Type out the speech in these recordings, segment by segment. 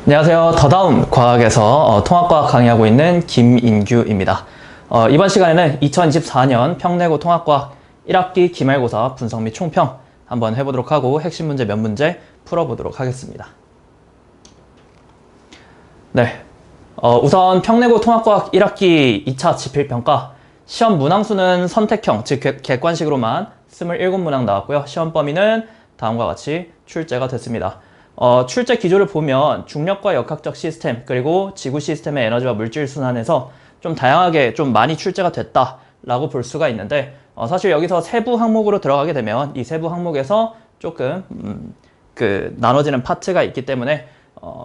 안녕하세요. 더다운 과학에서 통합과학 강의하고 있는 김인규입니다. 이번 시간에는 2024년 평내고 통합과학 1학기 기말고사 분석 및 총평 한번 해보도록 하고 핵심 문제 몇 문제 풀어보도록 하겠습니다. 네, 우선 평내고 통합과학 1학기 2차 지필평가 시험 문항수는 선택형, 즉 객관식으로만 27문항 나왔고요. 시험 범위는 다음과 같이 출제가 됐습니다. 출제 기조를 보면 중력과 역학적 시스템 그리고 지구 시스템의 에너지와 물질 순환에서 좀 다양하게 좀 많이 출제가 됐다라고 볼 수가 있는데 사실 여기서 세부 항목으로 들어가게 되면 이 세부 항목에서 조금 나눠지는 파트가 있기 때문에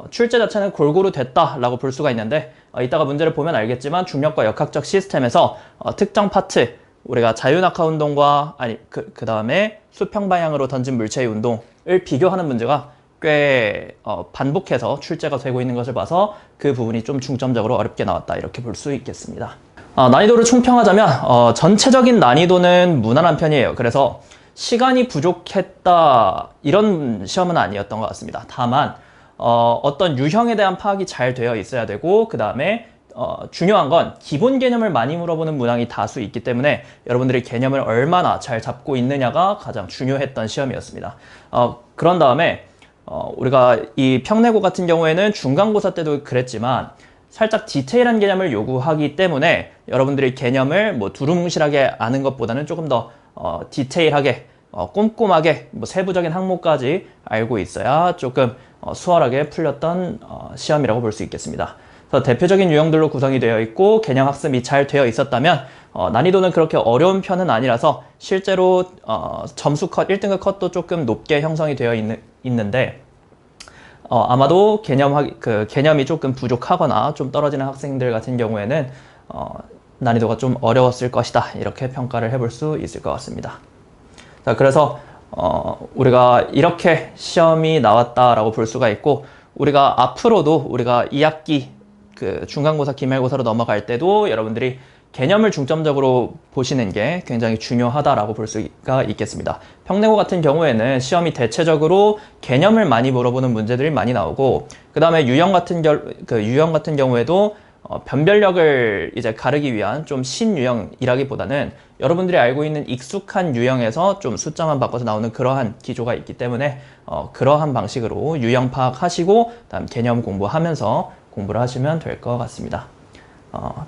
출제 자체는 골고루 됐다라고 볼 수가 있는데 이따가 문제를 보면 알겠지만 중력과 역학적 시스템에서 특정 파트 우리가 자유낙하 운동과 그 다음에 수평 방향으로 던진 물체의 운동을 비교하는 문제가 꽤 반복해서 출제가 되고 있는 것을 봐서 그 부분이 좀 중점적으로 어렵게 나왔다 이렇게 볼 수 있겠습니다. 난이도를 총평하자면 전체적인 난이도는 무난한 편이에요. 그래서 시간이 부족했다 이런 시험은 아니었던 것 같습니다. 다만 어떤 유형에 대한 파악이 잘 되어 있어야 되고 그 다음에 중요한 건 기본 개념을 많이 물어보는 문항이 다수 있기 때문에 여러분들이 개념을 얼마나 잘 잡고 있느냐가 가장 중요했던 시험이었습니다. 그런 다음에 우리가 이 평내고 같은 경우에는 중간고사 때도 그랬지만 살짝 디테일한 개념을 요구하기 때문에 여러분들이 개념을 두루뭉실하게 아는 것보다는 조금 더 디테일하게 꼼꼼하게 세부적인 항목까지 알고 있어야 조금 수월하게 풀렸던 시험이라고 볼 수 있겠습니다. 그래서 대표적인 유형들로 구성이 되어 있고 개념 학습이 잘 되어 있었다면 난이도는 그렇게 어려운 편은 아니라서 실제로 점수 컷, 1등급 컷도 조금 높게 형성이 되어 있는데 아마도 개념이 조금 부족하거나 좀 떨어지는 학생들 같은 경우에는 난이도가 좀 어려웠을 것이다 이렇게 평가를 해볼 수 있을 것 같습니다. 자, 그래서 우리가 이렇게 시험이 나왔다라고 볼 수가 있고 우리가 앞으로도 우리가 2학기 중간고사, 기말고사로 넘어갈 때도 여러분들이 개념을 중점적으로 보시는 게 굉장히 중요하다라고 볼 수가 있겠습니다. 평내고 같은 경우에는 시험이 대체적으로 개념을 많이 물어보는 문제들이 많이 나오고 그 다음에 유형 같은 경우에도 변별력을 이제 가르기 위한 좀 신유형이라기보다는 여러분들이 알고 있는 익숙한 유형에서 좀 숫자만 바꿔서 나오는 그러한 기조가 있기 때문에 그러한 방식으로 유형 파악하시고 다음 개념 공부하면서 공부를 하시면 될 것 같습니다.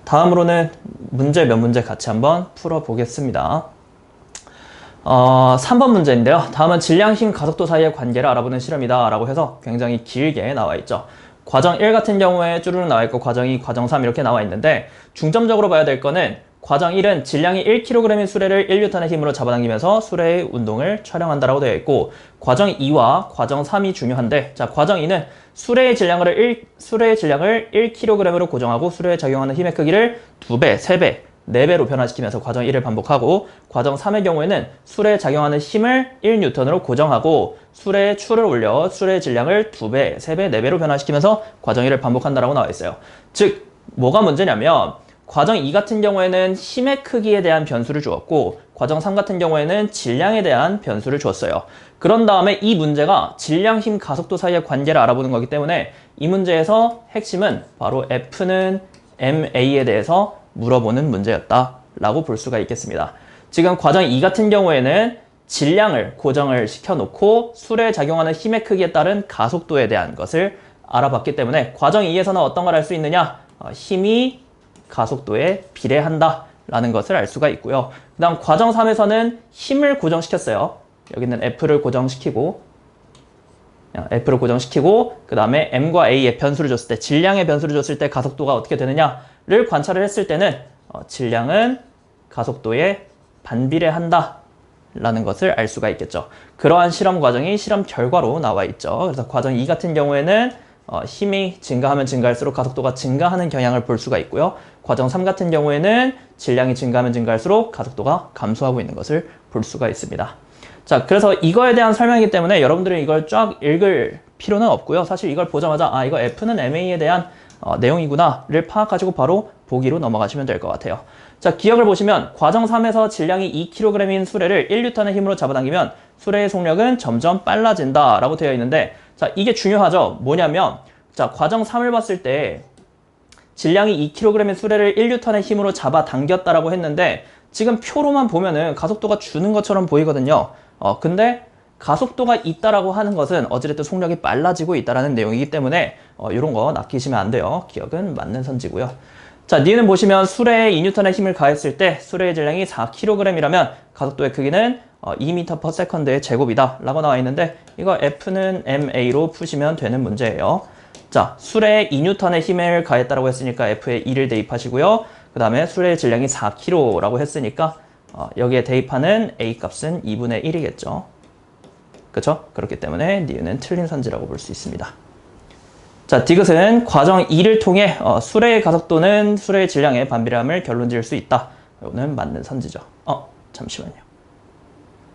다음으로는 문제 몇 문제 같이 한번 풀어보겠습니다. 3번 문제인데요. 다음은 질량, 힘, 가속도 사이의 관계를 알아보는 실험이다 라고 해서 굉장히 길게 나와 있죠. 과정 1 같은 경우에 쭈루룩 나와 있고 과정 2, 과정 3 이렇게 나와 있는데 중점적으로 봐야 될 거는 과정 1은 질량이 1kg인 수레를 1N의 힘으로 잡아당기면서 수레의 운동을 촬영한다라고 되어 있고 과정 2와 과정 3이 중요한데 자, 과정 2는 수레의 질량을 1kg으로 고정하고 수레에 작용하는 힘의 크기를 2배, 3배, 4배로 변화시키면서 과정 1을 반복하고 과정 3의 경우에는 수레에 작용하는 힘을 1N으로 고정하고 수레에 추를 올려 수레의 질량을 2배, 3배, 4배로 변화시키면서 과정 1을 반복한다라고 나와 있어요. 즉 뭐가 문제냐면 과정 2 같은 경우에는 힘의 크기에 대한 변수를 주었고 과정 3 같은 경우에는 질량에 대한 변수를 주었어요. 그런 다음에 이 문제가 질량, 힘, 가속도 사이의 관계를 알아보는 거기 때문에 이 문제에서 핵심은 바로 F는 ma에 대해서 물어보는 문제였다라고 볼 수가 있겠습니다. 지금 과정 2 같은 경우에는 질량을 고정을 시켜놓고 수레에 작용하는 힘의 크기에 따른 가속도에 대한 것을 알아봤기 때문에 과정 2에서는 어떤 걸 알 수 있느냐? 힘이 가속도에 비례한다 라는 것을 알 수가 있고요. 그 다음 과정 3에서는 힘을 고정시켰어요. 여기는 F를 고정시키고 그 다음에 M과 A의 변수를 줬을 때 질량의 변수를 줬을 때 가속도가 어떻게 되느냐를 관찰을 했을 때는 질량은 가속도에 반비례한다 라는 것을 알 수가 있겠죠. 그러한 실험 과정이 실험 결과로 나와 있죠. 그래서 과정 2 같은 경우에는 힘이 증가하면 증가할수록 가속도가 증가하는 경향을 볼 수가 있고요. 과정 3 같은 경우에는 질량이 증가하면 증가할수록 가속도가 감소하고 있는 것을 볼 수가 있습니다. 자, 그래서 이거에 대한 설명이기 때문에 여러분들은 이걸 쫙 읽을 필요는 없고요. 사실 이걸 보자마자 이거 F는 MA에 대한 내용이구나를 파악하시고 바로 보기로 넘어가시면 될 것 같아요. 자, 기억을 보시면 과정 3에서 질량이 2kg인 수레를 1N의 힘으로 잡아당기면 수레의 속력은 점점 빨라진다 라고 되어 있는데 자, 이게 중요하죠. 뭐냐면 자, 과정 3을 봤을 때 질량이 2kg의 수레를 1N의 힘으로 잡아당겼다라고 했는데 지금 표로만 보면은 가속도가 주는 것처럼 보이거든요. 근데 가속도가 있다라고 하는 것은 어찌됐든 속력이 빨라지고 있다라는 내용이기 때문에 이런 거 낚이시면 안 돼요. 기억은 맞는 선지고요. 자, 니은 보시면 수레에 2N의 힘을 가했을 때 수레의 질량이 4kg이라면 가속도의 크기는 2m/s의 제곱이다 라고 나와 있는데 이거 F는 ma로 푸시면 되는 문제예요. 자, 수레에 2N의 힘을 가했다라고 했으니까 F에 2를 대입하시고요. 그 다음에 수레의 질량이 4kg라고 했으니까 여기에 대입하는 A 값은 2분의 1이겠죠. 그쵸? 그렇기 때문에 니은은 틀린 선지라고 볼 수 있습니다. 자, 디귿은 과정 2를 통해 수레의 가속도는 수레의 질량의 반비례함을 결론 지을 수 있다. 이거는 맞는 선지죠. 잠시만요.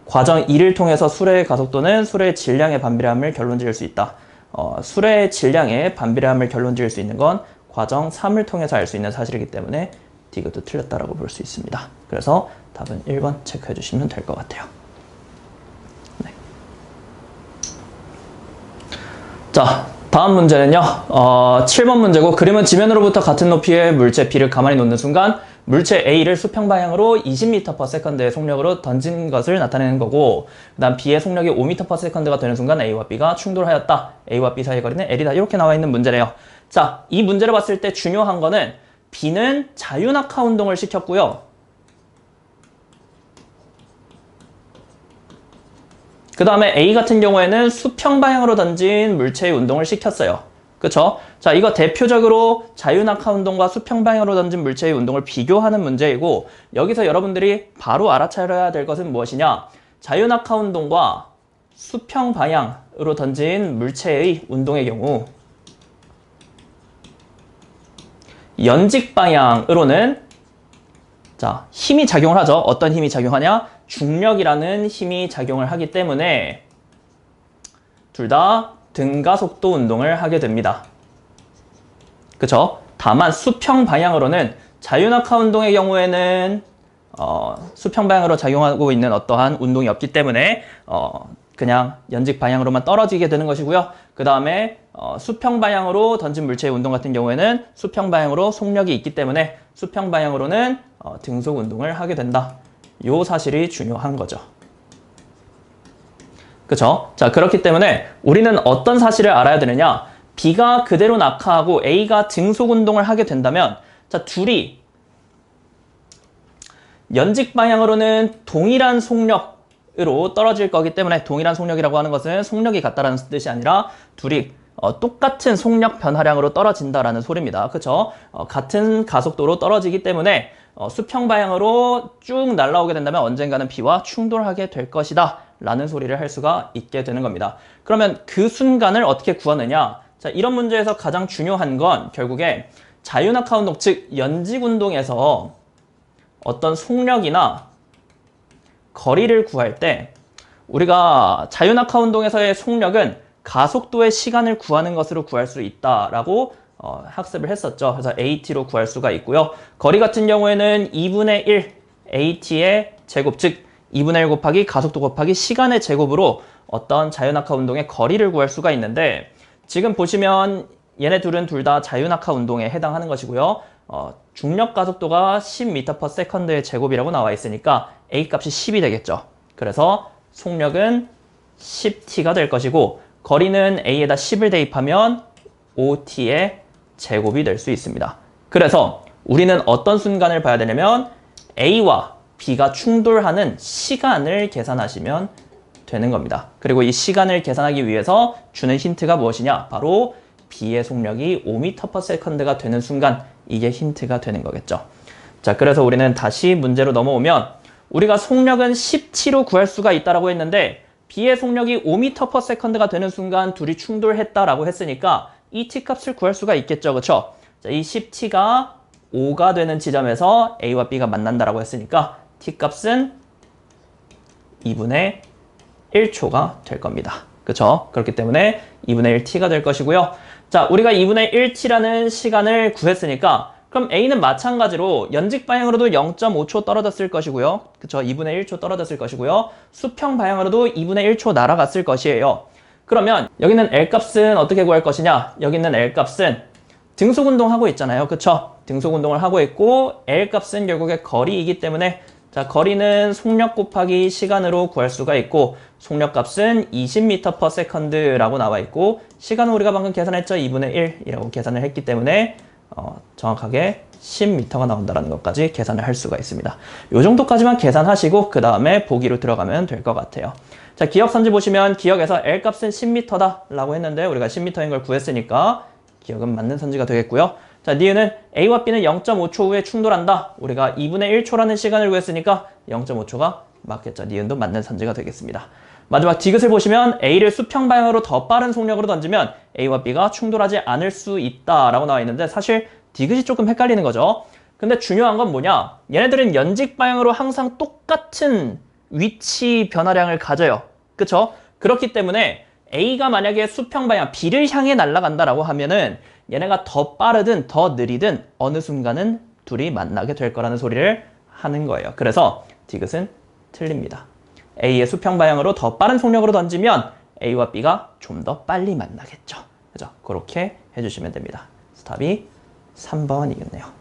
과정 2를 통해서 수레의 가속도는 수레의 질량의 반비례함을 결론 지을 수 있다. 수레의 질량의 반비례함을 결론 지을 수 있는 건 과정 3을 통해서 알 수 있는 사실이기 때문에 디귿도 틀렸다라고 볼 수 있습니다. 그래서 답은 1번 체크해 주시면 될 것 같아요. 네. 자, 다음 문제는요. 7번 문제고 그림은 지면으로부터 같은 높이의 물체 B를 가만히 놓는 순간 물체 A를 수평 방향으로 20m/s의 속력으로 던진 것을 나타내는 거고 그 다음 B의 속력이 5m/s가 되는 순간 A와 B가 충돌하였다. A와 B 사이의 거리는 L이다. 이렇게 나와 있는 문제래요. 자, 이 문제를 봤을 때 중요한 거는 B는 자유낙하 운동을 시켰고요. 그 다음에 A 같은 경우에는 수평 방향으로 던진 물체의 운동을 시켰어요. 그쵸? 자, 이거 대표적으로 자유낙하 운동과 수평 방향으로 던진 물체의 운동을 비교하는 문제이고 여기서 여러분들이 바로 알아차려야 될 것은 무엇이냐? 자유낙하 운동과 수평 방향으로 던진 물체의 운동의 경우 연직 방향으로는 자, 힘이 작용을 하죠. 어떤 힘이 작용하냐? 중력이라는 힘이 작용을 하기 때문에 둘 다 등가속도 운동을 하게 됩니다. 그쵸? 다만 수평 방향으로는 자유낙하 운동의 경우에는 수평 방향으로 작용하고 있는 어떠한 운동이 없기 때문에 그냥 연직 방향으로만 떨어지게 되는 것이고요. 그 다음에 수평 방향으로 던진 물체의 운동 같은 경우에는 수평 방향으로 속력이 있기 때문에 수평 방향으로는 등속 운동을 하게 된다. 요 사실이 중요한 거죠. 그쵸? 자, 그렇기 때문에 우리는 어떤 사실을 알아야 되느냐? B가 그대로 낙하하고 A가 등속 운동을 하게 된다면 자, 둘이 연직 방향으로는 동일한 속력으로 떨어질 거기 때문에 동일한 속력이라고 하는 것은 속력이 같다라는 뜻이 아니라 둘이 똑같은 속력 변화량으로 떨어진다라는 소리입니다. 그쵸? 같은 가속도로 떨어지기 때문에 수평 방향으로 쭉 날아오게 된다면 언젠가는 B와 충돌하게 될 것이다 라는 소리를 할 수가 있게 되는 겁니다. 그러면 그 순간을 어떻게 구하느냐? 자, 이런 문제에서 가장 중요한 건 결국에 자유낙하 운동, 즉 연직 운동에서 어떤 속력이나 거리를 구할 때 우리가 자유낙하 운동에서의 속력은 가속도의 시간을 구하는 것으로 구할 수 있다라고 학습을 했었죠. 그래서 AT로 구할 수가 있고요. 거리 같은 경우에는 2분의 1 AT의 제곱, 즉 2분의 1 곱하기 가속도 곱하기 시간의 제곱으로 어떤 자유낙하 운동의 거리를 구할 수가 있는데 지금 보시면 얘네 둘은 둘 다 자유낙하 운동에 해당하는 것이고요. 중력 가속도가 10m/s의 제곱이라고 나와 있으니까 A 값이 10이 되겠죠. 그래서 속력은 10T가 될 것이고 거리는 A에다 10을 대입하면 5T의 제곱이 될 수 있습니다. 그래서 우리는 어떤 순간을 봐야 되냐면 A와 B가 충돌하는 시간을 계산하시면 되는 겁니다. 그리고 이 시간을 계산하기 위해서 주는 힌트가 무엇이냐? 바로 B의 속력이 5m/s가 되는 순간 이게 힌트가 되는 거겠죠. 자, 그래서 우리는 다시 문제로 넘어오면 우리가 속력은 10T로 구할 수가 있다고 했는데 B의 속력이 5m/s가 되는 순간 둘이 충돌했다라고 했으니까 이 T값을 구할 수가 있겠죠. 그쵸? 자, 이 10T가 5가 되는 지점에서 A와 B가 만난다라고 했으니까 T값은 2분의 1초가 될 겁니다. 그쵸? 그렇기 때문에 2분의 1T가 될 것이고요. 자, 우리가 2분의 1T라는 시간을 구했으니까 그럼 A는 마찬가지로 연직 방향으로도 0.5초 떨어졌을 것이고요. 그쵸? 2분의 1초 떨어졌을 것이고요. 수평 방향으로도 2분의 1초 날아갔을 것이에요. 그러면 여기 있는 L값은 어떻게 구할 것이냐? 여기 있는 L값은 등속운동 하고 있잖아요. 그쵸? 등속운동을 하고 있고 L값은 결국에 거리이기 때문에 자, 거리는 속력 곱하기 시간으로 구할 수가 있고 속력값은 20m/s라고 나와 있고 시간은 우리가 방금 계산했죠. 2분의 1이라고 계산을 했기 때문에 정확하게 10m가 나온다는 것까지 계산을 할 수가 있습니다. 이 정도까지만 계산하시고 그 다음에 보기로 들어가면 될 것 같아요. 자, 기억선지 보시면 기억에서 L값은 10m다 라고 했는데 우리가 10m인 걸 구했으니까 기억은 맞는 선지가 되겠고요. 자, 니은은 A와 B는 0.5초 후에 충돌한다. 우리가 2분의 1초라는 시간을 구했으니까 0.5초가 맞겠죠. 니은도 맞는 선지가 되겠습니다. 마지막 디귿을 보시면 A를 수평 방향으로 더 빠른 속력으로 던지면 A와 B가 충돌하지 않을 수 있다라고 나와 있는데 사실 디귿이 조금 헷갈리는 거죠. 근데 중요한 건 뭐냐? 얘네들은 연직 방향으로 항상 똑같은 위치 변화량을 가져요. 그쵸? 그렇기 때문에 A가 만약에 수평 방향 B를 향해 날아간다라고 하면은 얘네가 더 빠르든 더 느리든 어느 순간은 둘이 만나게 될 거라는 소리를 하는 거예요. 그래서 디귿은 틀립니다. A의 수평 방향으로 더 빠른 속력으로 던지면 A와 B가 좀 더 빨리 만나겠죠. 그죠? 그렇게 해주시면 됩니다. 답이 3번이겠네요.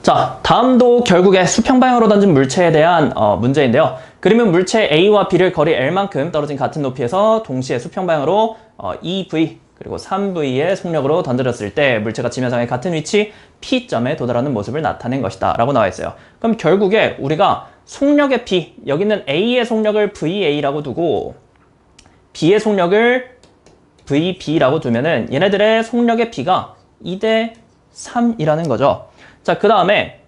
자, 다음도 결국에 수평 방향으로 던진 물체에 대한 문제인데요. 그러면 물체 A와 B를 거리 L만큼 떨어진 같은 높이에서 동시에 수평 방향으로 2V 그리고 3V의 속력으로 던져졌을 때 물체가 지면상의 같은 위치 P점에 도달하는 모습을 나타낸 것이다 라고 나와 있어요. 그럼 결국에 우리가 속력의 P, 여기 있는 A의 속력을 VA라고 두고 B의 속력을 VB라고 두면은 얘네들의 속력의 P가 2대 3이라는 거죠. 자, 그 다음에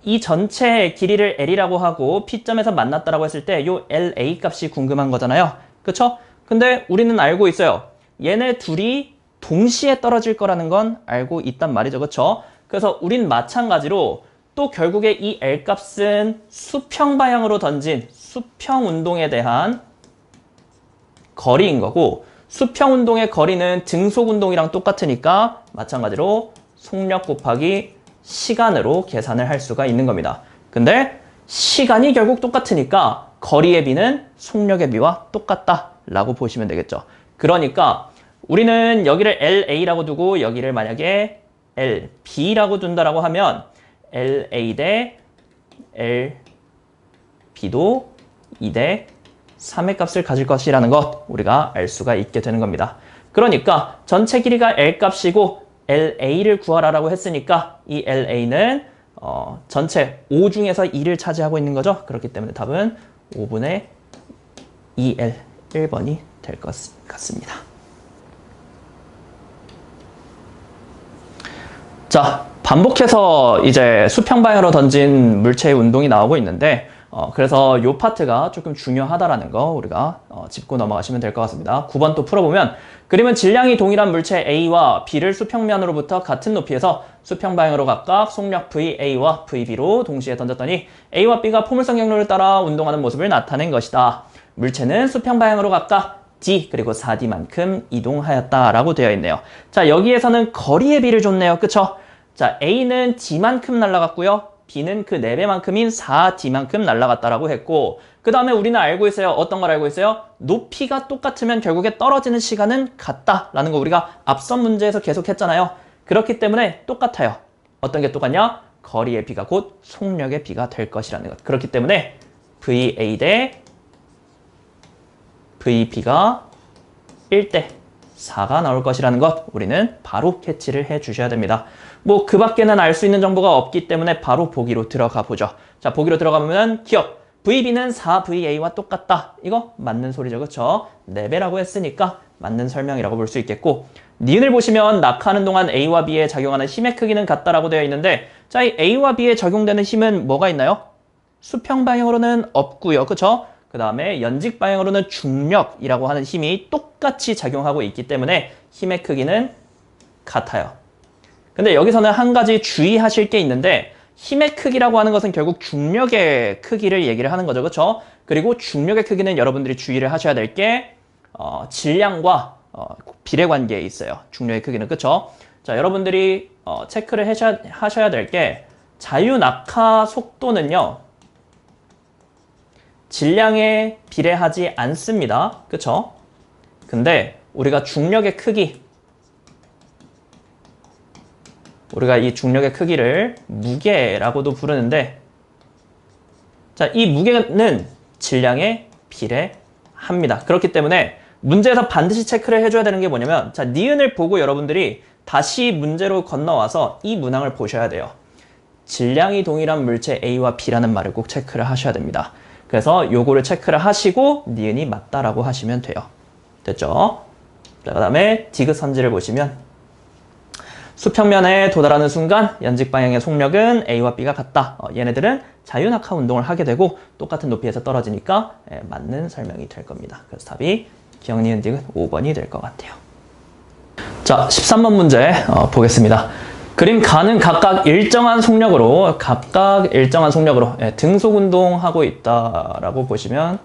이 전체의 길이를 L이라고 하고 P점에서 만났다라고 했을 때 요 LA 값이 궁금한 거잖아요. 그쵸? 근데 우리는 알고 있어요. 얘네 둘이 동시에 떨어질 거라는 건 알고 있단 말이죠. 그쵸? 그래서 우린 마찬가지로 또 결국에 이 L 값은 수평 방향으로 던진 수평 운동에 대한 거리인 거고 수평 운동의 거리는 등속 운동이랑 똑같으니까 마찬가지로 속력 곱하기 시간으로 계산을 할 수가 있는 겁니다. 근데 시간이 결국 똑같으니까 거리의 비는 속력의 비와 똑같다라고 보시면 되겠죠. 그러니까 우리는 여기를 LA라고 두고 여기를 만약에 LB라고 둔다라고 하면 LA 대 LB도 2대 3의 값을 가질 것이라는 것 우리가 알 수가 있게 되는 겁니다. 그러니까 전체 길이가 L 값이고 LA를 구하라라고 했으니까 이 LA는 전체 5 중에서 2를 차지하고 있는 거죠. 그렇기 때문에 답은 5분의 2L 1번이 될 것 같습니다. 자, 반복해서 이제 수평 방향으로 던진 물체의 운동이 나오고 있는데 그래서 이 파트가 조금 중요하다라는 거 우리가 짚고 넘어가시면 될 것 같습니다. 9번 또 풀어보면 그림은 질량이 동일한 물체 A와 B를 수평면으로부터 같은 높이에서 수평 방향으로 각각 속력 VA와 VB로 동시에 던졌더니 A와 B가 포물선 경로를 따라 운동하는 모습을 나타낸 것이다. 물체는 수평 방향으로 각각 D 그리고 4D만큼 이동하였다라고 되어 있네요. 자, 여기에서는 거리의 비를 줬네요. 그쵸? 자, A는 D만큼 날아갔고요. B는 그 4배만큼인 4D만큼 날아갔다라고 했고 그 다음에 우리는 알고 있어요. 어떤 걸 알고 있어요? 높이가 똑같으면 결국에 떨어지는 시간은 같다라는 거 우리가 앞선 문제에서 계속 했잖아요. 그렇기 때문에 똑같아요. 어떤 게 똑같냐? 거리의 비가 곧 속력의 비가 될 것이라는 것. 그렇기 때문에 VA 대 VB가 1대 4가 나올 것이라는 것 우리는 바로 캐치를 해 주셔야 됩니다. 뭐 그 밖에는 알 수 있는 정보가 없기 때문에 바로 보기로 들어가 보죠. 자, 보기로 들어가면 기억 VB는 4VA와 똑같다. 이거 맞는 소리죠. 그쵸? 4배라고 했으니까 맞는 설명이라고 볼 수 있겠고 니은을 보시면 낙하하는 동안 A와 B에 작용하는 힘의 크기는 같다라고 되어 있는데 자, 이 A와 B에 적용되는 힘은 뭐가 있나요? 수평 방향으로는 없고요. 그쵸? 그 다음에 연직 방향으로는 중력이라고 하는 힘이 똑같이 작용하고 있기 때문에 힘의 크기는 같아요. 근데 여기서는 한 가지 주의하실 게 있는데 힘의 크기라고 하는 것은 결국 중력의 크기를 얘기를 하는 거죠. 그렇죠? 그리고 중력의 크기는 여러분들이 주의를 하셔야 될 게 질량과 비례관계에 있어요. 중력의 크기는. 그렇죠? 자, 여러분들이 체크를 하셔야 될 게 자유낙하 속도는요. 질량에 비례하지 않습니다. 그쵸? 근데 우리가 중력의 크기, 우리가 이 중력의 크기를 무게라고도 부르는데, 자, 이 무게는 질량에 비례합니다. 그렇기 때문에 문제에서 반드시 체크를 해줘야 되는 게 뭐냐면, 자, 니은을 보고 여러분들이 다시 문제로 건너와서 이 문항을 보셔야 돼요. 질량이 동일한 물체 A와 B라는 말을 꼭 체크를 하셔야 됩니다. 그래서 요거를 체크를 하시고 니은이 맞다라고 하시면 돼요. 됐죠? 자, 그 다음에 디귿 선지를 보시면 수평면에 도달하는 순간 연직 방향의 속력은 A와 B가 같다. 얘네들은 자유낙하 운동을 하게 되고 똑같은 높이에서 떨어지니까 맞는 설명이 될 겁니다. 그래서 답이 기억, 니은, 디귿 5번이 될 것 같아요. 자, 13번 문제 보겠습니다. 그림 가는 각각 일정한 속력으로 등속 운동하고 있다라고 보시면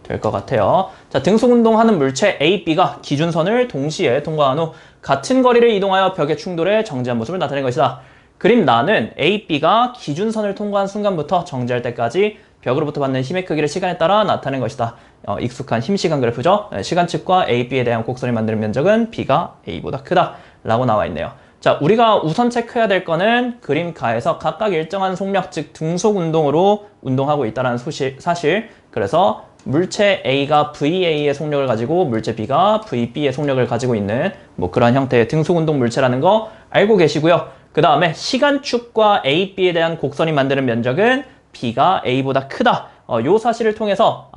될 것 같아요. 자, 등속 운동하는 물체 A, B가 기준선을 동시에 통과한 후 같은 거리를 이동하여 벽에 충돌해 정지한 모습을 나타낸 것이다. 그림 나는 A, B가 기준선을 통과한 순간부터 정지할 때까지 벽으로부터 받는 힘의 크기를 시간에 따라 나타낸 것이다. 익숙한 힘-시간 그래프죠. 시간측과 A, B에 대한 곡선을 만드는 면적은 B가 A보다 크다 라고 나와 있네요. 자, 우리가 우선 체크해야 될 거는 그림 가에서 각각 일정한 속력, 즉 등속 운동으로 운동하고 있다는 사실. 그래서 물체 A가 VA의 속력을 가지고 물체 B가 VB의 속력을 가지고 있는 뭐 그런 형태의 등속 운동 물체라는 거 알고 계시고요. 그 다음에 시간축과 AB에 대한 곡선이 만드는 면적은 B가 A보다 크다. 요 사실을 통해서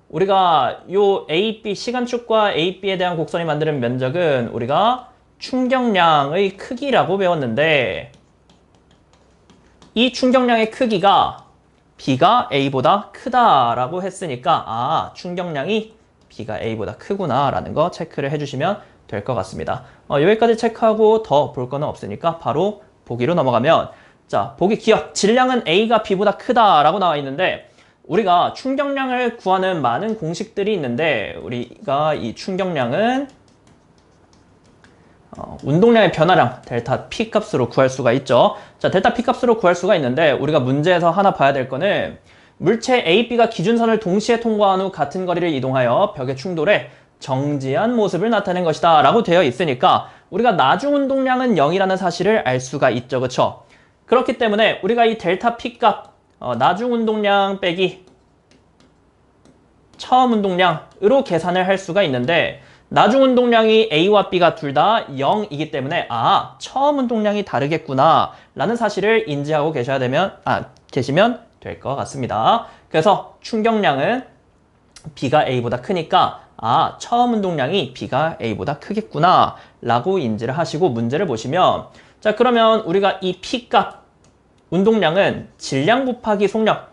우리가 요 AB 시간축과 AB에 대한 곡선이 만드는 면적은 우리가 충격량의 크기라고 배웠는데 이 충격량의 크기가 B가 A보다 크다라고 했으니까 충격량이 B가 A보다 크구나 라는 거 체크를 해주시면 될 것 같습니다. 여기까지 체크하고 더 볼 거는 없으니까 바로 보기로 넘어가면, 자, 보기 기억, 질량은 A가 B보다 크다라고 나와 있는데 우리가 충격량을 구하는 많은 공식들이 있는데 우리가 이 충격량은 운동량의 변화량 델타 P 값으로 구할 수가 있죠. 자, 델타 P 값으로 구할 수가 있는데 우리가 문제에서 하나 봐야 될 거는 물체 A, B가 기준선을 동시에 통과한 후 같은 거리를 이동하여 벽에 충돌해 정지한 모습을 나타낸 것이다 라고 되어 있으니까 우리가 나중 운동량은 0이라는 사실을 알 수가 있죠. 그쵸? 그렇기 때문에 우리가 이 델타 P 값 나중 운동량 빼기 처음 운동량으로 계산을 할 수가 있는데 나중 운동량이 A와 B가 둘 다 0이기 때문에 처음 운동량이 다르겠구나 라는 사실을 인지하고 계시면 될 것 같습니다. 그래서 충격량은 B가 A보다 크니까 처음 운동량이 B가 A보다 크겠구나 라고 인지를 하시고 문제를 보시면, 자, 그러면 우리가 이 P 값 운동량은 질량 곱하기 속력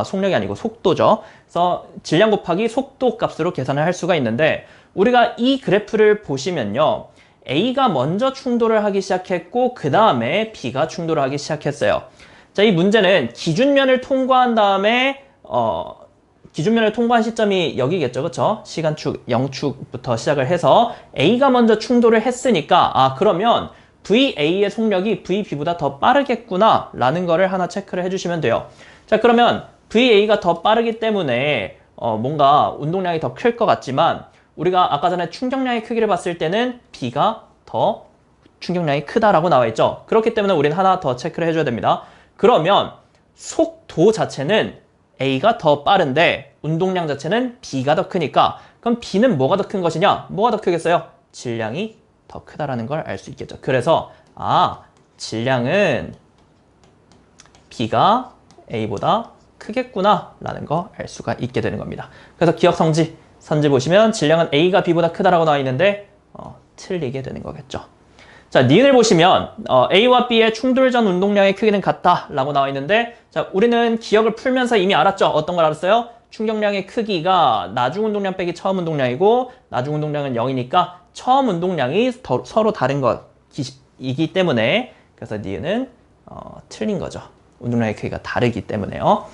속력이 아니고 속도죠. 그래서 질량 곱하기 속도 값으로 계산을 할 수가 있는데 우리가 이 그래프를 보시면요. A가 먼저 충돌을 하기 시작했고 그 다음에 B가 충돌을 하기 시작했어요. 자, 이 문제는 기준면을 통과한 다음에 기준면을 통과한 시점이 여기겠죠. 그쵸? 시간축 0축부터 시작을 해서 A가 먼저 충돌을 했으니까 그러면 VA의 속력이 VB보다 더 빠르겠구나 라는 거를 하나 체크를 해주시면 돼요. 자, 그러면 VA가 더 빠르기 때문에 뭔가 운동량이 더 클 것 같지만 우리가 아까 전에 충격량의 크기를 봤을 때는 B가 더 충격량이 크다라고 나와 있죠. 그렇기 때문에 우리는 하나 더 체크를 해줘야 됩니다. 그러면 속도 자체는 A가 더 빠른데 운동량 자체는 B가 더 크니까 그럼 B는 뭐가 더 큰 것이냐? 뭐가 더 크겠어요? 질량이 더 크다라는 걸 알 수 있겠죠. 그래서 질량은 B가 A보다 크겠구나 라는 거 알 수가 있게 되는 겁니다. 그래서 기억 선지 보시면 질량은 A가 B보다 크다라고 나와 있는데 틀리게 되는 거겠죠. 자, 니은을 보시면 A와 B의 충돌 전 운동량의 크기는 같다 라고 나와 있는데, 자, 우리는 기억을 풀면서 이미 알았죠. 어떤 걸 알았어요? 충격량의 크기가 나중 운동량 빼기 처음 운동량이고 나중 운동량은 0이니까 처음 운동량이 서로 다른 것이기 때문에, 그래서 니은은 틀린 거죠. 운동량의 크기가 다르기 때문에요.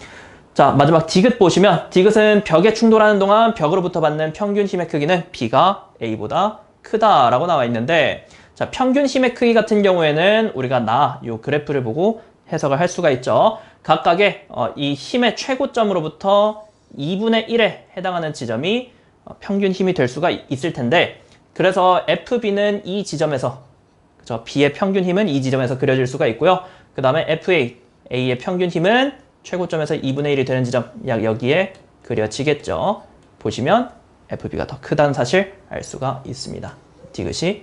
자, 마지막 디귿 보시면 디귿은 벽에 충돌하는 동안 벽으로부터 받는 평균 힘의 크기는 B가 A보다 크다라고 나와 있는데, 자, 평균 힘의 크기 같은 경우에는 우리가 요 그래프를 보고 해석을 할 수가 있죠. 각각의 이 힘의 최고점으로부터 2분의 1에 해당하는 지점이 평균 힘이 될 수가 있을 텐데, 그래서 FB는 이 지점에서, 그죠? B의 평균 힘은 이 지점에서 그려질 수가 있고요. 그 다음에 A의 평균 힘은 최고점에서 2분의 1이 되는 지점, 약 여기에 그려지겠죠. 보시면 FB가 더 크다는 사실 알 수가 있습니다. 디귿이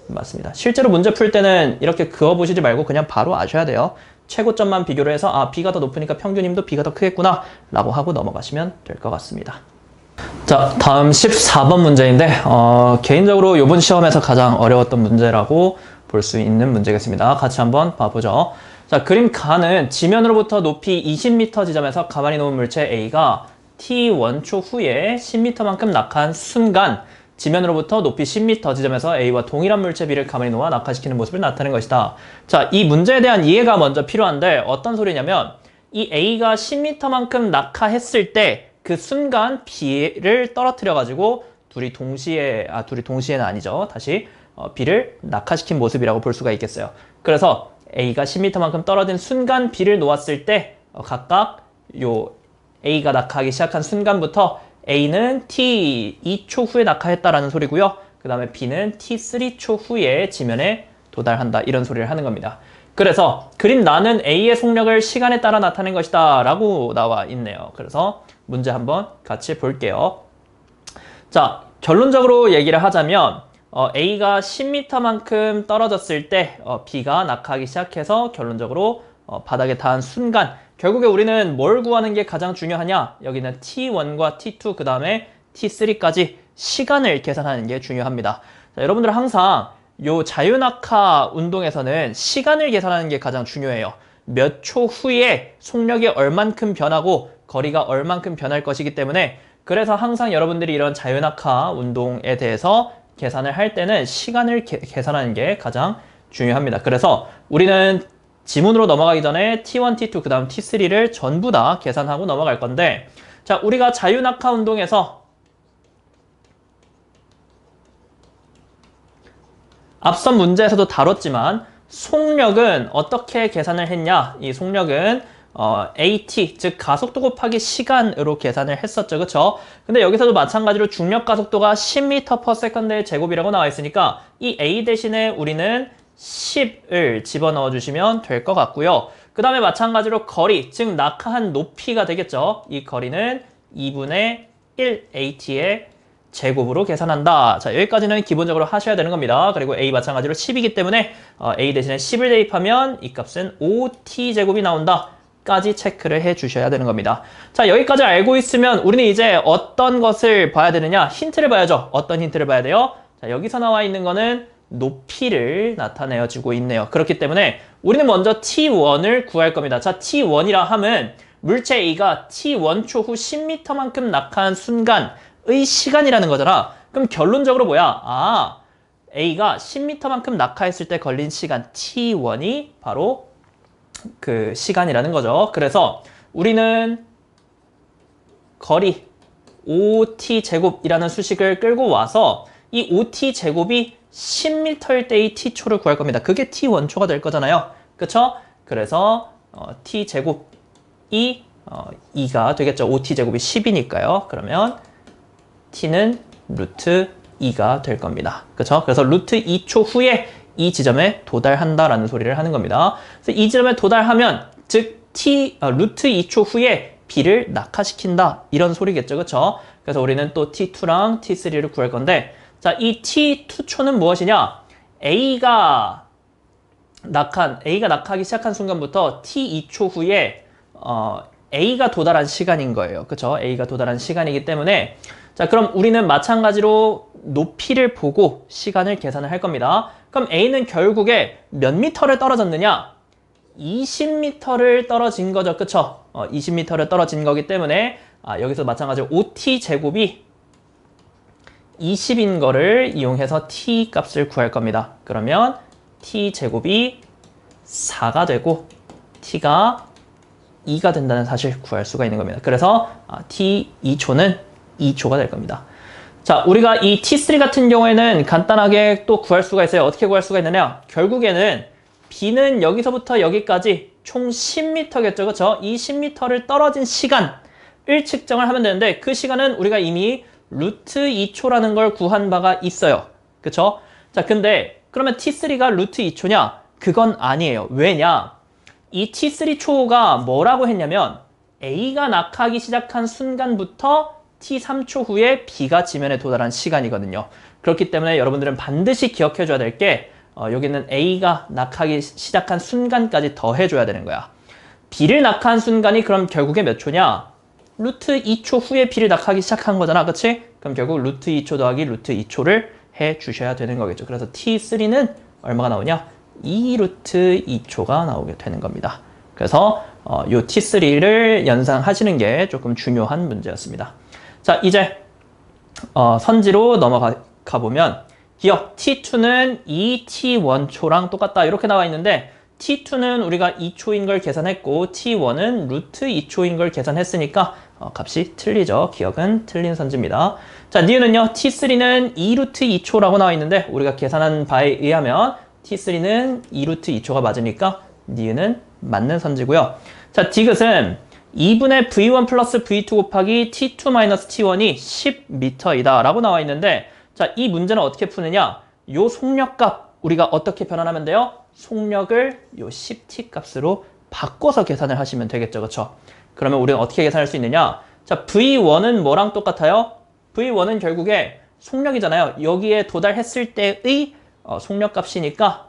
맞습니다. 실제로 문제 풀 때는 이렇게 그어보시지 말고 그냥 바로 아셔야 돼요. 최고점만 비교를 해서 아, B가 더 높으니까 평균 힘도 B가 더 크겠구나 라고 하고 넘어가시면 될 것 같습니다. 자, 다음 14번 문제인데 개인적으로 이번 시험에서 가장 어려웠던 문제라고 볼 수 있는 문제겠습니다. 같이 한번 봐보죠. 자, 그림 가는 지면으로부터 높이 20m 지점에서 가만히 놓은 물체 A가 t1초 후에 10m만큼 낙하한 순간 지면으로부터 높이 10m 지점에서 A와 동일한 물체 B를 가만히 놓아 낙하시키는 모습을 나타내는 것이다. 자, 이 문제에 대한 이해가 먼저 필요한데 어떤 소리냐면 이 A가 10m만큼 낙하했을 때 그 순간 B를 떨어뜨려가지고 둘이 동시에는 아니죠. 다시 B를 낙하시킨 모습이라고 볼 수가 있겠어요. 그래서 A가 10m만큼 떨어진 순간 B를 놓았을 때 각각 요 A가 낙하하기 시작한 순간부터 A는 t2초 후에 낙하했다라는 소리고요. 그 다음에 B는 t3초 후에 지면에 도달한다. 이런 소리를 하는 겁니다. 그래서 그림 나는 A의 속력을 시간에 따라 나타낸 것이다 라고 나와 있네요. 그래서 문제 한번 같이 볼게요. 자, 결론적으로 얘기를 하자면 A가 10m만큼 떨어졌을 때 B가 낙하하기 시작해서 결론적으로 바닥에 닿은 순간 결국에 우리는 뭘 구하는 게 가장 중요하냐? 여기는 T1과 T2 그 다음에 T3까지 시간을 계산하는 게 중요합니다. 자, 여러분들 항상 요 자유낙하 운동에서는 시간을 계산하는 게 가장 중요해요. 몇 초 후에 속력이 얼만큼 변하고 거리가 얼만큼 변할 것이기 때문에 그래서 항상 여러분들이 이런 자유낙하 운동에 대해서 계산을 할 때는 시간을 계산하는 게 가장 중요합니다. 그래서 우리는 지문으로 넘어가기 전에 T1, T2, 그 다음 T3를 전부 다 계산하고 넘어갈 건데 자, 우리가 자유낙하 운동에서 앞선 문제에서도 다뤘지만 속력은 어떻게 계산을 했냐? 이 속력은 AT, 즉 가속도 곱하기 시간으로 계산을 했었죠. 그쵸? 근데 여기서도 마찬가지로 중력 가속도가 10m/s의 제곱이라고 나와 있으니까 이 A 대신에 우리는 10을 집어넣어 주시면 될 것 같고요. 그 다음에 마찬가지로 거리, 즉 낙하한 높이가 되겠죠. 이 거리는 2분의 1 AT의 제곱으로 계산한다. 자, 여기까지는 기본적으로 하셔야 되는 겁니다. 그리고 A 마찬가지로 10이기 때문에 A 대신에 10을 대입하면 이 값은 5T 제곱이 나온다. 까지 체크를 해 주셔야 되는 겁니다. 자, 여기까지 알고 있으면 우리는 이제 어떤 것을 봐야 되느냐? 힌트를 봐야죠. 어떤 힌트를 봐야 돼요? 자, 여기서 나와 있는 거는 높이를 나타내어 주고 있네요. 그렇기 때문에 우리는 먼저 T1을 구할 겁니다. 자, T1이라 함은 물체 A가 T1초 후 10m만큼 낙하한 순간의 시간이라는 거잖아. 그럼 결론적으로 뭐야? 아, A가 10m만큼 낙하했을 때 걸린 시간 T1이 바로 그 시간이라는 거죠. 그래서 우리는 거리 5t 제곱이라는 수식을 끌고 와서 이 5t 제곱이 10m일 때의 t초를 구할 겁니다. 그게 t1초가 될 거잖아요. 그쵸? 그래서 t 제곱이 2가 되겠죠. 5t 제곱이 10이니까요. 그러면 t는 루트 2가 될 겁니다. 그쵸? 그래서 루트 2초 후에 이 지점에 도달한다라는 소리를 하는 겁니다. 그래서 이 지점에 도달하면 즉 루트 2초 후에 B를 낙하시킨다 이런 소리겠죠. 그쵸? 그래서 우리는 또 T2랑 T3를 구할 건데 자, 이 T2초는 무엇이냐? A가 낙하하기 시작한 순간부터 T2초 후에 A가 도달한 시간인 거예요. 그쵸? A가 도달한 시간이기 때문에 자, 그럼 우리는 마찬가지로 높이를 보고 시간을 계산을 할 겁니다. 그럼 A는 결국에 몇 미터를 떨어졌느냐? 20m를 떨어진 거죠. 그쵸? 20m를 떨어진 거기 때문에 여기서 마찬가지로 5t 제곱이 20인 거를 이용해서 t 값을 구할 겁니다. 그러면 t 제곱이 4가 되고 t가 2가 된다는 사실 구할 수가 있는 겁니다. 그래서 t 2초는 2초가 될 겁니다. 자, 우리가 이 T3 같은 경우에는 간단하게 또 구할 수가 있어요. 어떻게 구할 수가 있느냐? 결국에는 B는 여기서부터 여기까지 총 10m겠죠. 그쵸? 이 10m를 떨어진 시간을 측정을 하면 되는데 그 시간은 우리가 이미 루트 2초라는 걸 구한 바가 있어요. 그쵸? 자, 근데 그러면 t3가 루트 2초냐? 그건 아니에요. 왜냐? 이 t3초가 뭐라고 했냐면 A가 낙하하기 시작한 순간부터 t3초 후에 B가 지면에 도달한 시간이거든요. 그렇기 때문에 여러분들은 반드시 기억해줘야 될 게 여기는 A가 낙하하기 시작한 순간까지 더해줘야 되는 거야. B를 낙하한 순간이 그럼 결국에 몇 초냐? 루트 2초 후에 B를 낙하하기 시작한 거잖아. 그치? 그럼 결국 루트 2초 더하기 루트 2초를 해주셔야 되는 거겠죠. 그래서 t3는 얼마가 나오냐? 2루트 2초가 나오게 되는 겁니다. 그래서 요 t3를 연상하시는 게 조금 중요한 문제였습니다. 자, 이제 선지로 넘어가 보면 기억 t2는 2t1초랑 똑같다 이렇게 나와 있는데 t2는 우리가 2초인 걸 계산했고 t1은 루트 2초인 걸 계산했으니까 값이 틀리죠. 기억은 틀린 선지입니다. 자, 니은은요. t3는 2루트 2초라고 나와 있는데 우리가 계산한 바에 의하면 t3는 2루트 2초가 맞으니까 니은은 맞는 선지고요. 자, 디귿은 2분의 v1 플러스 v2 곱하기 t2 마이너스 t1이 10m이다 라고 나와 있는데 자, 이 문제는 어떻게 푸느냐? 요 속력값 우리가 어떻게 변환하면 돼요? 속력을 요 10t 값으로 바꿔서 계산을 하시면 되겠죠. 그쵸? 그러면 우리는 어떻게 계산할 수 있느냐? 자, v1은 뭐랑 똑같아요? v1은 결국에 속력이잖아요. 여기에 도달했을 때의 속력값이니까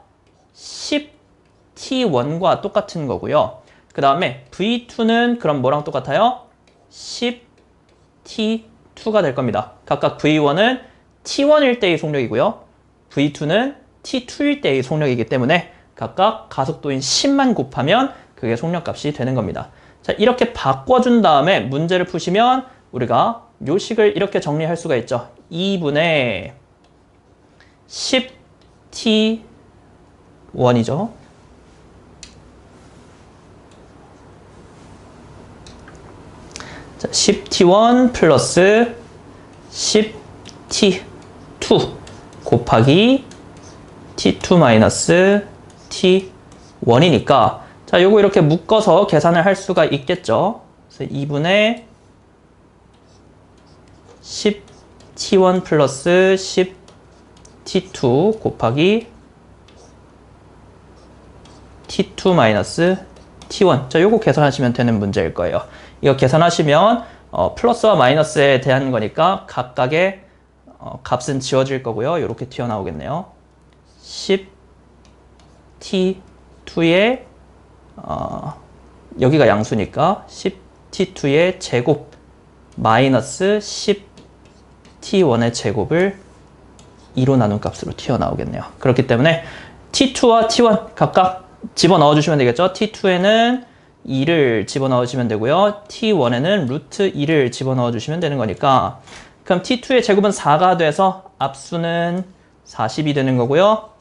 10t1과 똑같은 거고요. 그 다음에 v2는 그럼 뭐랑 똑같아요? 10t2가 될 겁니다. 각각 v1은 t1일 때의 속력이고요. v2는 t2일 때의 속력이기 때문에 각각 가속도인 10만 곱하면 그게 속력값이 되는 겁니다. 자, 이렇게 바꿔준 다음에 문제를 푸시면 우리가 요 식을 이렇게 정리할 수가 있죠. 2분의 10t1이죠. 자, 10t1 플러스 10t2 곱하기 t2 마이너스 t1이니까 자, 요거 이렇게 묶어서 계산을 할 수가 있겠죠. 그래서 2분의 10t1 플러스 10t2 곱하기 t2 마이너스 t1. 자, 요거 계산하시면 되는 문제일 거예요. 이거 계산하시면 플러스와 마이너스에 대한 거니까 각각의 값은 지워질 거고요. 이렇게 튀어나오겠네요. 10t2의 여기가 양수니까 10t2의 제곱 마이너스 10t1의 제곱을 2로 나눈 값으로 튀어나오겠네요. 그렇기 때문에 t2와 t1 각각 집어넣어 주시면 되겠죠. t2에는 2를 집어넣어 주시면 되고요. t1에는 루트 2를 집어넣어 주시면 되는 거니까 그럼 t2의 제곱은 4가 돼서 앞수는 40이 되는 거고요.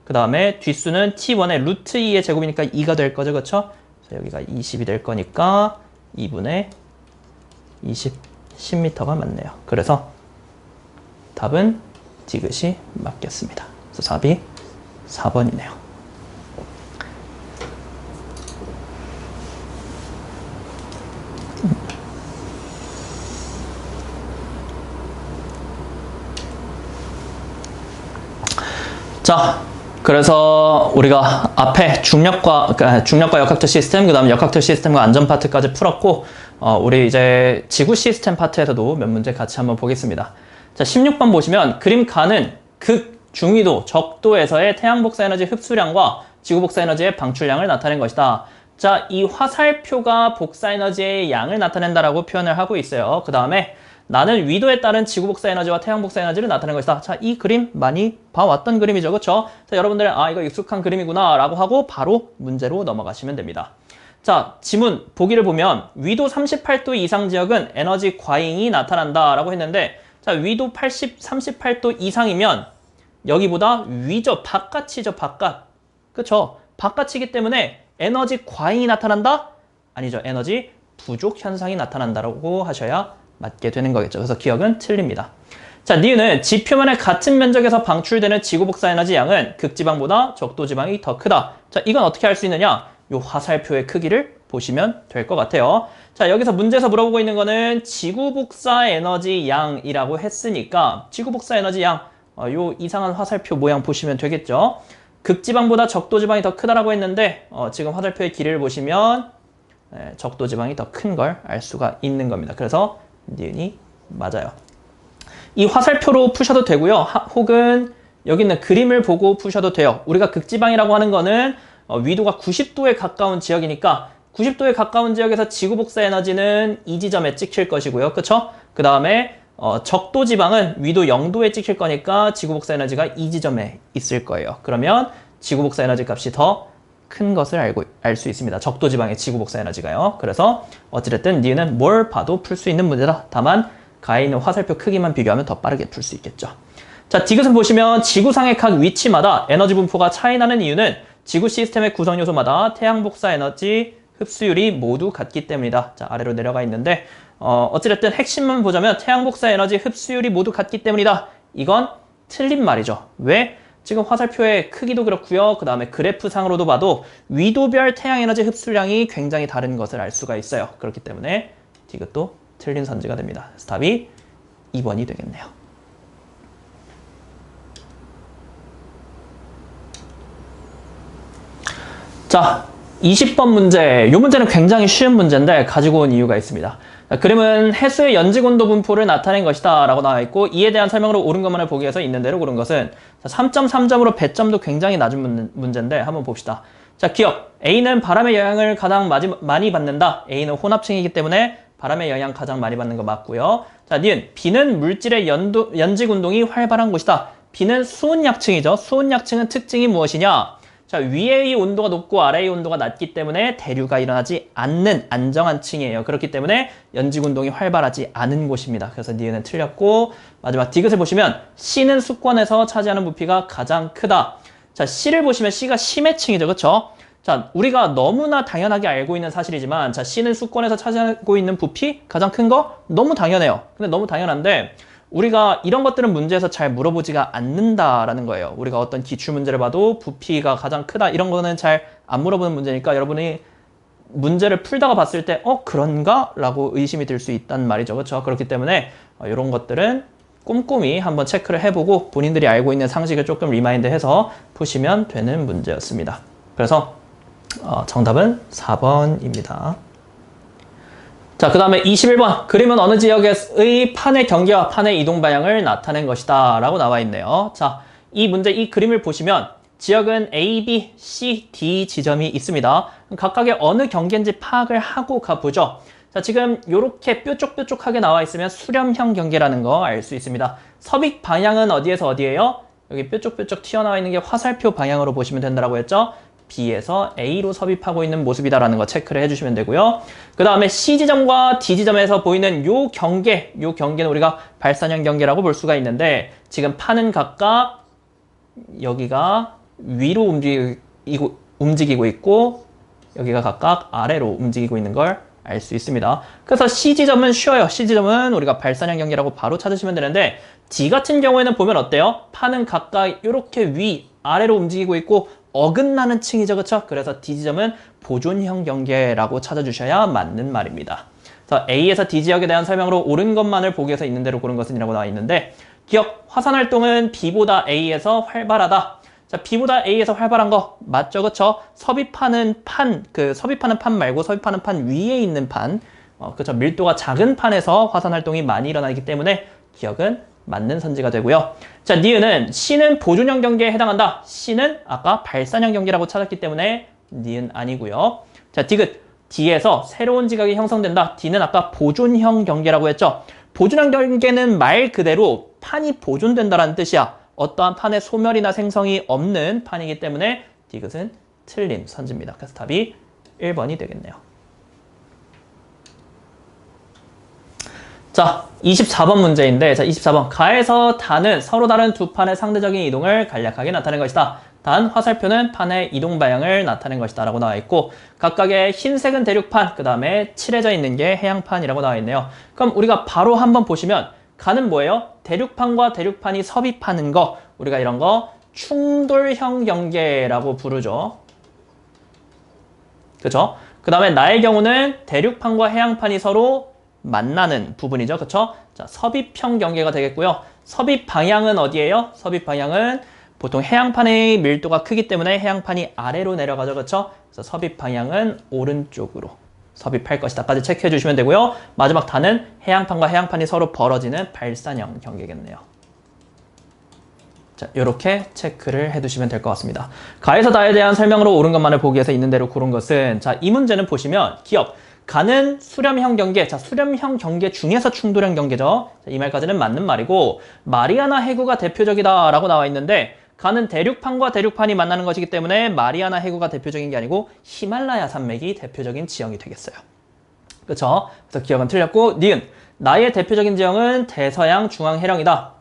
그 다음에 뒷수는 t1의 루트 2의 제곱이니까 2가 될 거죠. 그렇죠? 그래서 여기가 20이 될 거니까 2분의 10m가 맞네요. 그래서 답은 디귿이 맞겠습니다. 그래서 답이 4번이네요. 자, 그래서 우리가 앞에 중력과 역학적 시스템, 그 다음에 역학적 시스템과 안전 파트까지 풀었고, 우리 이제 지구 시스템 파트에서도 몇 문제 같이 한번 보겠습니다. 자, 16번 보시면 그림 가는 극, 중위도, 적도에서의 태양 복사 에너지 흡수량과 지구 복사 에너지의 방출량을 나타낸 것이다. 자, 이 화살표가 복사 에너지의 양을 나타낸다라고 표현을 하고 있어요. 그 다음에 나는 위도에 따른 지구 복사 에너지와 태양 복사 에너지를 나타낸 것이다. 자, 이 그림 많이 봐왔던 그림이죠. 그렇죠? 자, 여러분들 이거 익숙한 그림이구나 라고 하고 바로 문제로 넘어가시면 됩니다. 자, 지문 보기를 보면 위도 38도 이상 지역은 에너지 과잉이 나타난다 라고 했는데 자, 위도 38도 이상이면 여기보다 위죠. 바깥이죠. 바깥. 그쵸? 바깥이기 때문에 에너지 과잉이 나타난다? 아니죠. 에너지 부족 현상이 나타난다라고 하셔야 맞게 되는 거겠죠. 그래서 기억은 틀립니다. 자, 니은은 지표면의 같은 면적에서 방출되는 지구 복사 에너지 양은 극지방보다 적도지방이 더 크다. 자, 이건 어떻게 할 수 있느냐? 요 화살표의 크기를 보시면 될 것 같아요. 자, 여기서 문제에서 물어보고 있는 거는 지구 복사 에너지 양이라고 했으니까 지구 복사 에너지 양, 요 이상한 화살표 모양 보시면 되겠죠. 극지방보다 적도지방이 더 크다라고 했는데 지금 화살표의 길이를 보시면 적도지방이 더 큰 걸 알 수가 있는 겁니다. 그래서 니은이 맞아요. 이 화살표로 푸셔도 되고요. 혹은 여기 있는 그림을 보고 푸셔도 돼요. 우리가 극지방이라고 하는 거는 위도가 90도에 가까운 지역이니까 90도에 가까운 지역에서 지구 복사 에너지는 이 지점에 찍힐 것이고요. 그쵸? 그 다음에 적도지방은 위도 0도에 찍힐 거니까 지구 복사 에너지가 이 지점에 있을 거예요. 그러면 지구 복사 에너지 값이 더 큰 것을 알 수 있습니다. 적도지방의 지구 복사 에너지가요. 그래서 어찌됐든 니은은 뭘 봐도 풀 수 있는 문제다. 다만 가에 있는 화살표 크기만 비교하면 더 빠르게 풀 수 있겠죠. 자, 디귿은 보시면 지구상의 각 위치마다 에너지 분포가 차이 나는 이유는 지구 시스템의 구성 요소마다 태양 복사 에너지 흡수율이 모두 같기 때문이다. 자, 아래로 내려가 있는데 어찌됐든 핵심만 보자면 태양 복사 에너지 흡수율이 모두 같기 때문이다. 이건 틀린 말이죠. 왜? 지금 화살표의 크기도 그렇고요. 그 다음에 그래프상으로도 봐도 위도별 태양 에너지 흡수량이 굉장히 다른 것을 알 수가 있어요. 그렇기 때문에 디귿도 틀린 선지가 됩니다. 그래서 답이 2번이 되겠네요. 자, 20번 문제. 이 문제는 굉장히 쉬운 문제인데 가지고 온 이유가 있습니다. 그림은 해수의 연직온도 분포를 나타낸 것이다 라고 나와 있고 이에 대한 설명으로 옳은 것만을 보기 위해서 있는 대로 고른 것은 3.3점으로 배점도 굉장히 낮은 문제인데 한번 봅시다. 자, 기억. A는 바람의 영향을 가장 많이 받는다. A는 혼합층이기 때문에 바람의 영향 가장 많이 받는 거 맞고요. 자, 니은. B는 물질의 연직운동이 활발한 곳이다. B는 수온약층이죠. 수온약층은 특징이 무엇이냐? 자, 위의 온도가 높고 아래의 온도가 낮기 때문에 대류가 일어나지 않는 안정한 층이에요. 그렇기 때문에 연직운동이 활발하지 않은 곳입니다. 그래서 니은은 틀렸고 마지막 디귿을 보시면 C는 수권에서 차지하는 부피가 가장 크다. 자, C를 보시면 C가 심해층이죠. 그렇죠? 자, 우리가 너무나 당연하게 알고 있는 사실이지만 자, C는 수권에서 차지하고 있는 부피 가장 큰 거 너무 당연해요. 근데 너무 당연한데 우리가 이런 것들은 문제에서 잘 물어보지가 않는다라는 거예요. 우리가 어떤 기출문제를 봐도 부피가 가장 크다 이런 거는 잘 안 물어보는 문제니까 여러분이 문제를 풀다가 봤을 때 그런가? 라고 의심이 들 수 있단 말이죠. 그렇죠? 그렇기 때문에 이런 것들은 꼼꼼히 한번 체크를 해보고 본인들이 알고 있는 상식을 조금 리마인드해서 푸시면 되는 문제였습니다. 그래서 정답은 4번입니다. 자, 그 다음에 21번. 그림은 어느 지역의 판의 경계와 판의 이동 방향을 나타낸 것이다 라고 나와 있네요. 자, 이 문제, 이 그림을 보시면 지역은 A, B, C, D 지점이 있습니다. 각각의 어느 경계인지 파악을 하고 가보죠. 자, 지금 이렇게 뾰족뾰족하게 나와 있으면 수렴형 경계라는 거 알 수 있습니다. 섭입 방향은 어디에서 어디예요? 여기 뾰족뾰족 튀어나와 있는 게 화살표 방향으로 보시면 된다고 했죠. B에서 A로 섭입하고 있는 모습이다라는 거 체크를 해주시면 되고요. 그 다음에 C 지점과 D 지점에서 보이는 요 경계는 우리가 발산형 경계라고 볼 수가 있는데 지금 판은 각각 여기가 위로 움직이고 있고 여기가 각각 아래로 움직이고 있는 걸 알 수 있습니다. 그래서 C 지점은 쉬워요. C 지점은 우리가 발산형 경계라고 바로 찾으시면 되는데 D 같은 경우에는 보면 어때요? 판은 각각 이렇게 아래로 움직이고 있고 어긋나는 층이죠. 그렇죠? 그래서 D 지점은 보존형 경계라고 찾아주셔야 맞는 말입니다. 그래서 A에서 D 지역에 대한 설명으로 옳은 것만을 보기 위해서 있는 대로 고른 것은 이라고 나와 있는데 기억, 화산 활동은 B보다 A에서 활발하다. 자, B보다 A에서 활발한 거 맞죠? 그쵸? 섭입하는 판 말고 섭입하는 판 위에 있는 판. 그쵸? 밀도가 작은 판에서 화산 활동이 많이 일어나기 때문에 기억은 맞는 선지가 되고요. 자, 니은은 C는 보존형 경계에 해당한다. C는 아까 발산형 경계라고 찾았기 때문에 니은 아니고요. 자, 디귿. D에서 새로운 지각이 형성된다. D는 아까 보존형 경계라고 했죠. 보존형 경계는 말 그대로 판이 보존된다라는 뜻이야. 어떠한 판의 소멸이나 생성이 없는 판이기 때문에 디귿은 틀린 선지입니다. 그래서 답이 1번이 되겠네요. 자, 24번 문제인데, 자, 24번. 가에서 단은 서로 다른 두 판의 상대적인 이동을 간략하게 나타낸 것이다. 단, 화살표는 판의 이동 방향을 나타낸 것이다. 라고 나와 있고, 각각의 흰색은 대륙판, 그 다음에 칠해져 있는 게 해양판이라고 나와 있네요. 그럼 우리가 바로 한번 보시면, 가는 뭐예요? 대륙판과 대륙판이 섭입하는 거, 우리가 이런 거 충돌형 경계라고 부르죠. 그죠? 그 다음에 나의 경우는 대륙판과 해양판이 서로 만나는 부분이죠. 그쵸? 자, 섭입형 경계가 되겠고요. 섭입 방향은 어디예요? 섭입 방향은 보통 해양판의 밀도가 크기 때문에 해양판이 아래로 내려가죠. 그쵸? 그래서 섭입 방향은 오른쪽으로 섭입할 것이다까지 체크해 주시면 되고요. 마지막 단은 해양판과 해양판이 서로 벌어지는 발산형 경계겠네요. 자, 이렇게 체크를 해두시면 될 것 같습니다. 가에서 다에 대한 설명으로 옳은 것만을 보기 위해서 있는 대로 고른 것은, 자, 이 문제는 보시면 기업 가는 수렴형 경계, 자, 수렴형 경계 중에서 충돌형 경계죠. 자, 이 말까지는 맞는 말이고, 마리아나 해구가 대표적이다라고 나와 있는데, 가는 대륙판과 대륙판이 만나는 것이기 때문에 마리아나 해구가 대표적인 게 아니고 히말라야 산맥이 대표적인 지형이 되겠어요. 그렇죠? 그래서 기억은 틀렸고, 니은 나의 대표적인 지형은 대서양 중앙해령이다.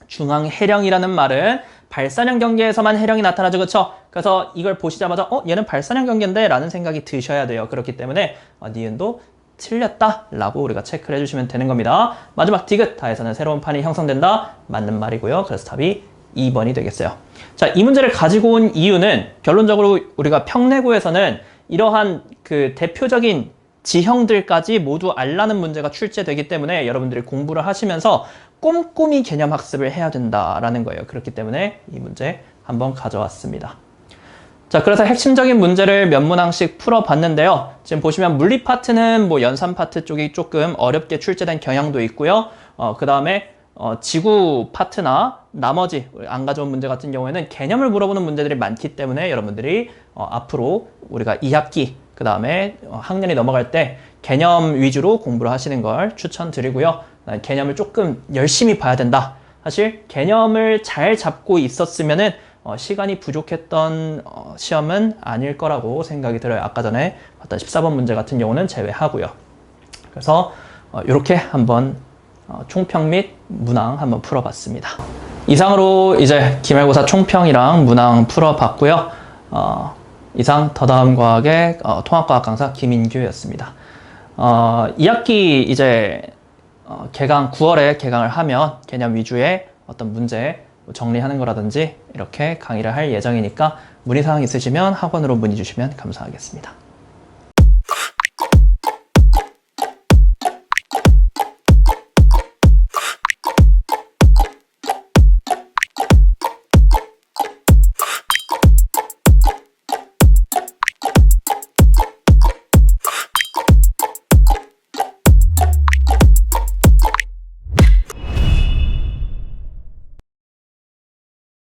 중앙해령이라는 말은 발산형 경계에서만 해령이 나타나죠. 그렇죠? 그래서 이걸 보시자마자 얘는 발산형 경계인데 라는 생각이 드셔야 돼요. 그렇기 때문에 니은도 틀렸다 라고 우리가 체크를 해주시면 되는 겁니다. 마지막 디귿 다에서는 새로운 판이 형성된다. 맞는 말이고요. 그래서 답이 2번이 되겠어요. 자, 이 문제를 가지고 온 이유는 결론적으로 우리가 평내고에서는 이러한 그 대표적인 지형들까지 모두 알라는 문제가 출제되기 때문에 여러분들이 공부를 하시면서 꼼꼼히 개념 학습을 해야 된다라는 거예요. 그렇기 때문에 이 문제 한번 가져왔습니다. 자, 그래서 핵심적인 문제를 몇 문항씩 풀어봤는데요. 지금 보시면 물리 파트는 뭐 연산 파트 쪽이 조금 어렵게 출제된 경향도 있고요. 그 다음에 지구 파트나 나머지 안 가져온 문제 같은 경우에는 개념을 물어보는 문제들이 많기 때문에 여러분들이 앞으로 우리가 2학기 그 다음에 학년이 넘어갈 때 개념 위주로 공부를 하시는 걸 추천드리고요. 개념을 조금 열심히 봐야 된다. 사실 개념을 잘 잡고 있었으면은 시간이 부족했던 시험은 아닐 거라고 생각이 들어요. 아까 전에 봤던 14번 문제 같은 경우는 제외하고요. 그래서 이렇게 한번 총평 및 문항 한번 풀어봤습니다. 이상으로 이제 기말고사 총평이랑 문항 풀어봤고요. 이상 더 다음 과학의 통합과학 강사 김인규였습니다. 2학기 이제 개강 9월에 개강을 하면 개념 위주의 어떤 문제 정리하는 거라든지 이렇게 강의를 할 예정이니까 문의사항 있으시면 학원으로 문의 주시면 감사하겠습니다.